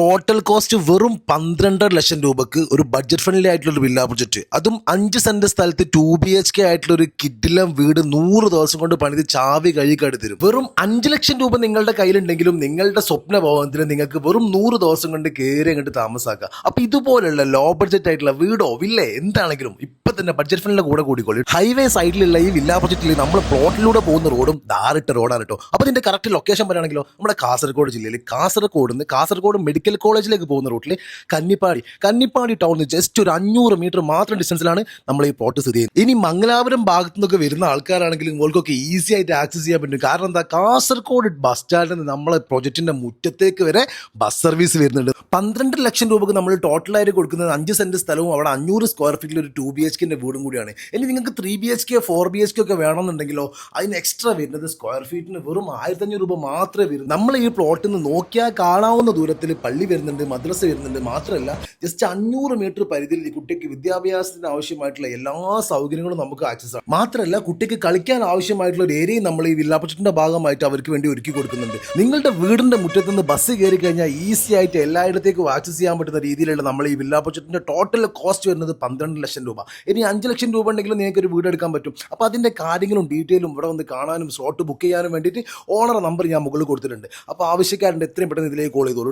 Total cost വെറും 12.5 ലക്ഷം രൂപക്ക് ഒരു ബഡ്ജറ്റ് ഫ്രണ്ട്ലി ആയിട്ടുള്ള ഒരു വില്ല പ്രൊജക്ട്, അതും 5 സെന്റ് സ്ഥലത്ത് 2 BHK ആയിട്ടുള്ള ഒരു കിഡിലം വീട് 100 ദിവസം കൊണ്ട് പണിത് ചാവി കഴിക്കാട് തരും. വെറും 5 ലക്ഷം രൂപ നിങ്ങളുടെ കയ്യിലുണ്ടെങ്കിലും നിങ്ങളുടെ സ്വപ്ന ഭവനത്തിൽ നിങ്ങൾക്ക് വെറും 100 ദിവസം കൊണ്ട് കയറി അങ്ങോട്ട് താമസാക്കാം. അപ്പൊ ഇതുപോലുള്ള ലോ ബഡ്ജറ്റ് ആയിട്ടുള്ള വീടോ വില്ലേ എന്താണെങ്കിലും ഇപ്പൊ തന്നെ ബഡ്ജറ്റ് ഫ്രണ്ടിന്റെ കൂടെ കൂടിക്കോളി. ഹൈവേ സൈഡിലുള്ള ഈ വില്ല പ്രൊജക്റ്റിൽ നമ്മൾ പ്ലോട്ടിലൂടെ പോകുന്ന റോഡും ധാറിട്ട റോഡാണ് കേട്ടോ. അപ്പൊ ഇതിന്റെ കറക്റ്റ് ലൊക്കേഷൻ പറയുകയാണെങ്കിലോ നമ്മുടെ കാസർഗോഡ് ജില്ലയിൽ കാസർഗോഡ് മെഡിക്കൽ കോളേജിലേക്ക് പോകുന്ന റൂട്ടിൽ കന്നിപ്പാടി ടൗണിൽ ജസ്റ്റ് ഒരു 500 മീറ്റർ മാത്രം ഡിസ്റ്റൻസിലാണ് നമ്മൾ ഈ പ്ലോട്ട് സ്ഥിതി ചെയ്യുന്നത്. ഇനി മംഗലാപുരം ഭാഗത്തു നിന്നൊക്കെ വരുന്ന ആൾക്കാരാണെങ്കിലും ഇവർക്കൊക്കെ ഈസി ആയിട്ട് ആക്സസ് ചെയ്യാൻ പറ്റും. കാരണം എന്താ, കാസർഗോഡ് ബസ് സ്റ്റാൻഡിൽ നിന്ന് നമ്മളെ പ്രൊജക്ടിന്റെ മുറ്റത്തേക്ക് വരെ ബസ് സർവീസ് വരുന്നുണ്ട്. 12 ലക്ഷം രൂപക്ക് നമ്മൾ ടോട്ടലായിട്ട് കൊടുക്കുന്നത് 5 സെന്റ് സ്ഥലവും അവിടെ 500 സ്ക്വയർ ഫീറ്റിൽ ഒരു 2 BHK വീടും കൂടിയാണ്. ഇനി നിങ്ങൾക്ക് 3 BHK 4 BHK ഒക്കെ വേണമെന്നുണ്ടെങ്കിലോ അതിന് എക്സ്ട്രാ വരുന്നത് സ്ക്വയർ ഫീറ്റിന് വെറും 1500 രൂപ മാത്രമേ വരും. നമ്മൾ ഈ പ്ലോട്ടിൽ നിന്ന് നോക്കിയാൽ കാണാവുന്ന ദൂരത്തിൽ പള്ളി വരുന്നുണ്ട്, മദ്രസ വരുന്നുണ്ട്. മാത്രമല്ല ജസ്റ്റ് 500 മീറ്റർ പരിധിയിൽ ഈ കുട്ടിക്ക് വിദ്യാഭ്യാസത്തിന് ആവശ്യമായിട്ടുള്ള എല്ലാ സൗകര്യങ്ങളും നമുക്ക് ആക്സസ് ആണ്. മാത്രമല്ല കുട്ടിക്ക് കളിക്കാൻ ആവശ്യമായിട്ടുള്ള ഒരു ഏരിയയും നമ്മൾ ഈ വില്ല പ്രൊജക്ടിന്റെ ഭാഗമായിട്ട് അവർക്ക് വേണ്ടി ഒരുക്കി കൊടുക്കുന്നുണ്ട്. നിങ്ങളുടെ വീടിന്റെ മുറ്റത്ത് നിന്ന് ബസ് കയറി കഴിഞ്ഞാൽ ഈസി ആയിട്ട് എല്ലായിടത്തേക്കും ആക്സസ് ചെയ്യാൻ പറ്റുന്ന രീതിയിലുള്ള നമ്മൾ ഈ വില്ല പ്രൊജക്ടിന്റെ ടോട്ടൽ കോസ്റ്റ് വരുന്നത് 12 ലക്ഷം രൂപ. ഇനി 5 ലക്ഷം രൂപ ഉണ്ടെങ്കിലും നിങ്ങൾക്ക് ഒരു വീട് എടുക്കാൻ പറ്റും. അപ്പോൾ അതിന്റെ കാര്യങ്ങളും ഡീറ്റെയിലും ഇവിടെ വന്ന് കാണാനും സ്ലോട്ട് ബുക്ക് ചെയ്യാനും വേണ്ടിയിട്ട് ഓണർ നമ്പർ ഞാൻ മുകളിൽ കൊടുത്തിട്ടുണ്ട്. അപ്പോൾ ആവശ്യക്കാരുണ്ട് എത്രയും പെട്ടെന്ന് ഇതിലേക്ക് കോൾ ചെയ്തോളൂ.